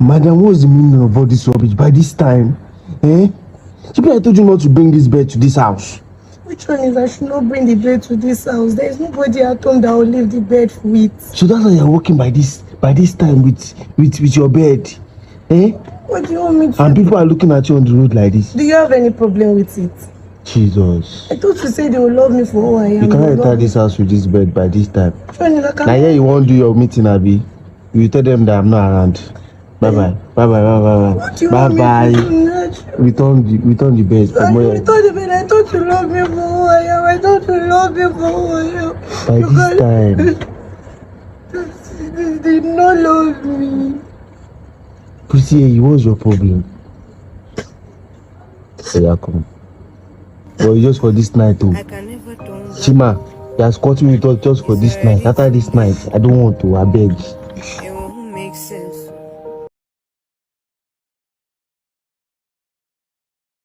Madam, what's the meaning of all this rubbish by this time? Eh? Chibi, I told you not to bring this bed to this house. Which one is I should not bring the bed to this house? There is nobody at home that will leave the bed with. So that's why you're walking by this time with your bed. Eh? What do you want me to And do? people are looking at you on the road like this. Do you have any problem with it? Jesus. I thought you said they will love me for who I am. You can't enter this house with this bed by this time. Which one is I can't? Now here you won't do your meeting, Abi. You tell them that I'm not around. Bye-bye. Bye-bye. What do you want me to do next? Return the bed. Return the bed. I thought you loved me for who I am. I thought you loved me for who I am. By this time. You did not love me. Pussy, what's your problem? Yeah, come. But just for this night too. I can never turn Chima, you are squatting with us just for this night. After this night, I don't want to, I beg.